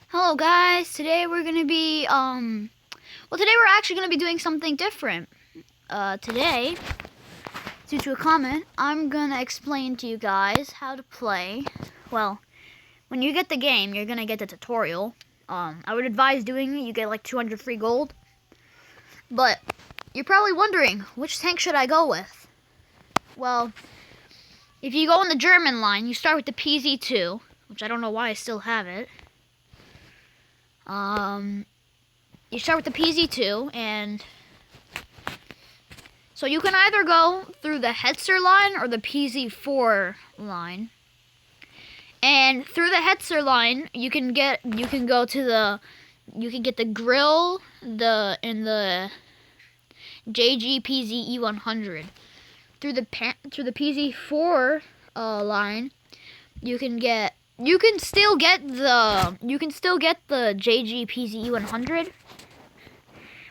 Hello guys, today we're gonna be, today we're actually gonna be doing something different. Today, due to a comment, I'm gonna explain to you guys how to play. Well, when you get the game, you're gonna get the tutorial. I would advise doing it, you get like 200 free gold. But, you're probably wondering, which tank should I go with? Well, if you go on the German line, you start with the PZ2, which I don't know why I still have it. You start with the PZ2, and so you can either go through the Hetzer line or the PZ4 line. And through the Hetzer line, you can get the grill, and the JG PZ E100. Through the PZ4 line, you can still get the JG PZ E100,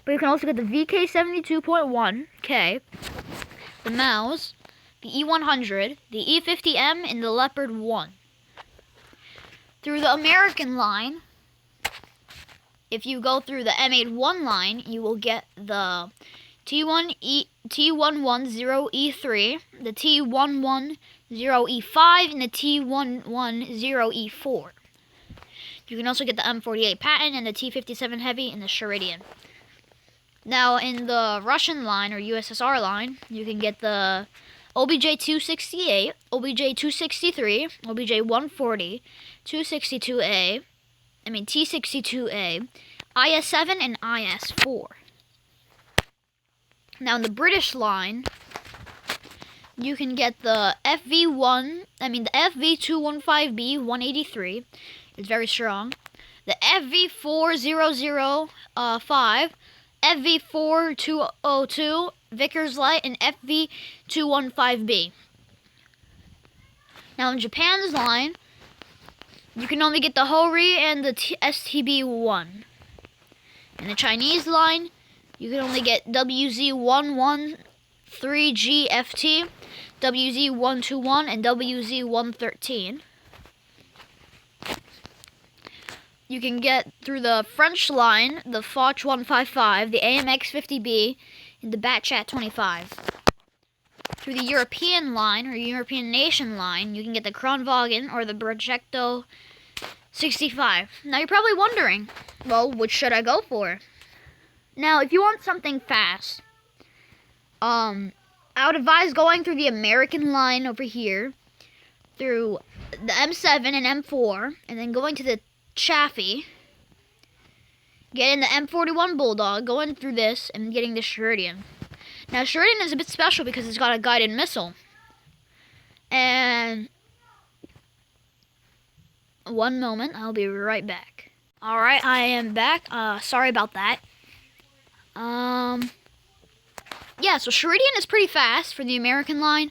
but you can also get the VK72.1K, the Mouse, the E100, the E50M, and the Leopard 1. Through the American line, if you go through the M81 line, you will get the T110E3, the T110E5, and the T110E4. You can also get the M48 Patton and the T57 Heavy and the Sheridan. Now, in the Russian line or USSR line, you can get the OBJ-268, OBJ-263, OBJ-140, T62A, IS-7, and IS-4. Now, in the British line, you can get the the FV215B 183. It's very strong. The FV4005, FV4202, Vickers Light, and FV215B. Now, in Japan's line, you can only get the Hori and the STB-1. In the Chinese line, you can only get WZ113GFT, WZ121, and WZ113. You can get through the French line the Foch 155, the AMX50B, and the Batchat 25. Through the European line or European nation line, you can get the Kronwagen or the Projecto 65. Now you're probably wondering, well, which should I go for? Now, if you want something fast, I would advise going through the American line over here, through the M7 and M4, and then going to the Chaffee, getting the M41 Bulldog, going through this, and getting the Sheridan. Now, Sheridan is a bit special because it's got a guided missile. And one moment, I'll be right back. Alright, I am back. Sorry about that. Yeah, so Sheridan is pretty fast for the American line.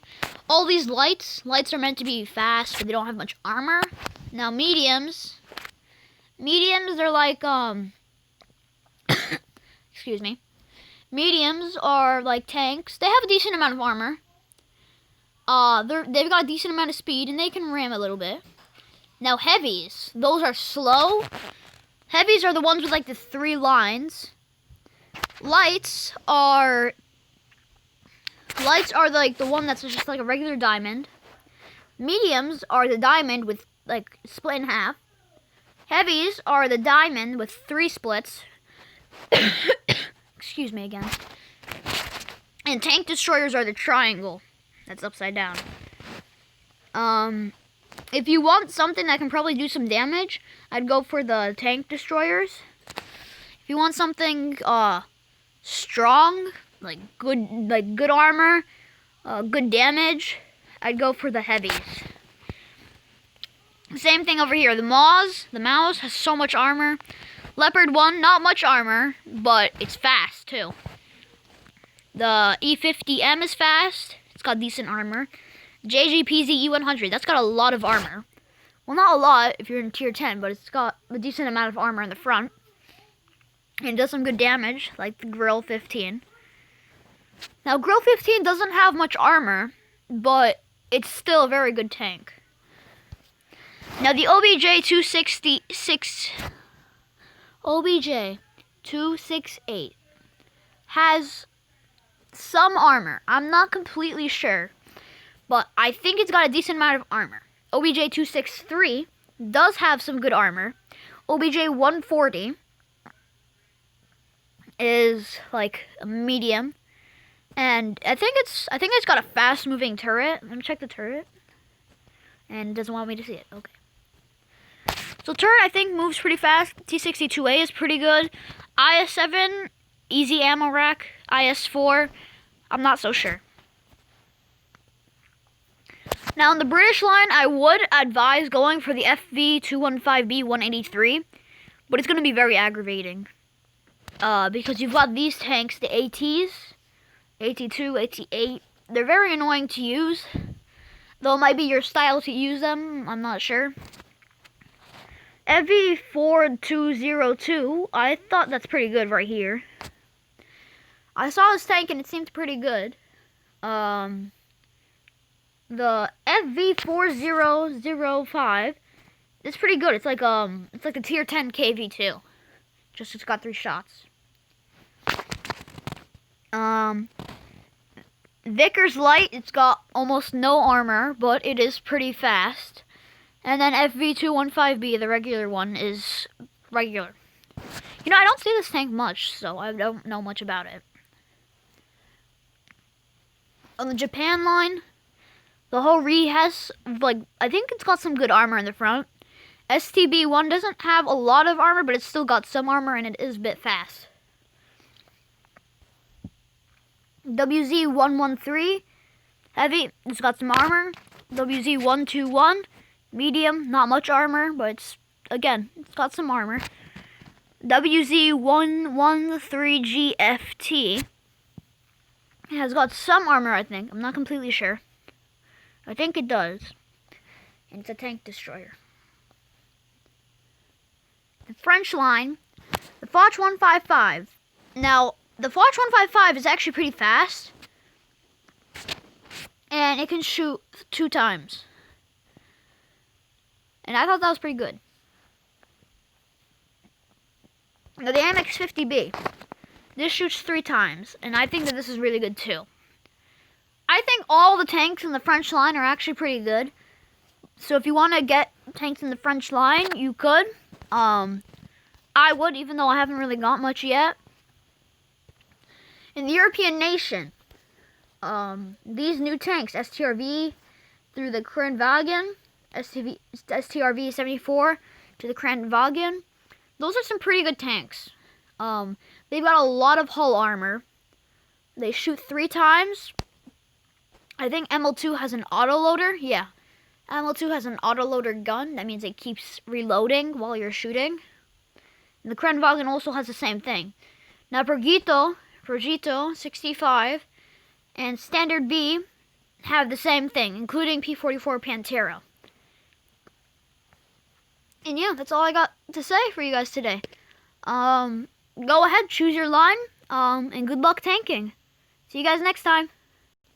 All these lights are meant to be fast, but they don't have much armor. Now, mediums are like, excuse me. Mediums are like tanks. They have a decent amount of armor. They've got a decent amount of speed, and they can ram a little bit. Now, heavies, those are slow. Heavies are the ones with like the 3 lines. Lights are like the one that's just like a regular diamond. Mediums are the diamond with like split in half. Heavies are the diamond with 3 splits. Excuse me again. And tank destroyers are the triangle that's upside down. If you want something that can probably do some damage, I'd go for the tank destroyers. If you want something strong, like good armor, good damage, I'd go for the heavies. Same thing over here. The Mouse has so much armor. Leopard 1, not much armor, but it's fast too. The E50M is fast. It's got decent armor. JGPZ E100, that's got a lot of armor. Well, not a lot if you're in tier 10, but it's got a decent amount of armor in the front. And it does some good damage, like the Grill 15. Now, Grill 15 doesn't have much armor, but it's still a very good tank. Now, the OBJ-266 OBJ 268 has some armor. I'm not completely sure, but I think it's got a decent amount of armor. OBJ 263 does have some good armor. OBJ 140 is like a medium, and I think it's got a fast moving turret. Let me check the turret, and it doesn't want me to see it. Okay. So turret I think moves pretty fast. T62A is pretty good. IS7 easy ammo rack. IS4 I'm not so sure. Now in the British line I would advise going for the FV215B 183, but it's going to be very aggravating. Because you've got these tanks, the ATs, AT2, AT8. They're very annoying to use, though it might be your style to use them. I'm not sure. FV4202, I thought that's pretty good right here. I saw this tank and it seemed pretty good. The FV4005 is pretty good. It's like a tier 10 KV2. Just it's got 3 shots. Vickers Light, it's got almost no armor, but it is pretty fast. And then FV215B, the regular one, is regular. You know, I don't see this tank much, so I don't know much about it. On the Japan line, the Hori has, like, I think it's got some good armor in the front. STB1 doesn't have a lot of armor, but it's still got some armor, and it is a bit fast. WZ113, heavy, it's got some armor. WZ121, medium, not much armor, but it's got some armor. WZ113GFT has got some armor, I think. I'm not completely sure. I think it does. And it's a tank destroyer. The French line, the Foch 155. Now, the Foch 155 is actually pretty fast, and it can shoot 2 times. And I thought that was pretty good. Now, the AMX-50B, this shoots 3 times, and I think that this is really good too. I think all the tanks in the French line are actually pretty good. So if you want to get tanks in the French line, you could. I would, even though I haven't really got much yet. In the European nation, these new tanks, STRV through the Kranwagen, STRV 74 to the Kranwagen, those are some pretty good tanks. They've got a lot of hull armor. They shoot 3 times. I think ML2 has an autoloader. Yeah, ML2 has an autoloader gun. That means it keeps reloading while you're shooting. And the Kranwagen also has the same thing. Now Progito 65 and Standard B have the same thing, including P44 Pantera. And yeah, that's all I got to say for you guys today. Go ahead, choose your line, and good luck tanking. See you guys next time.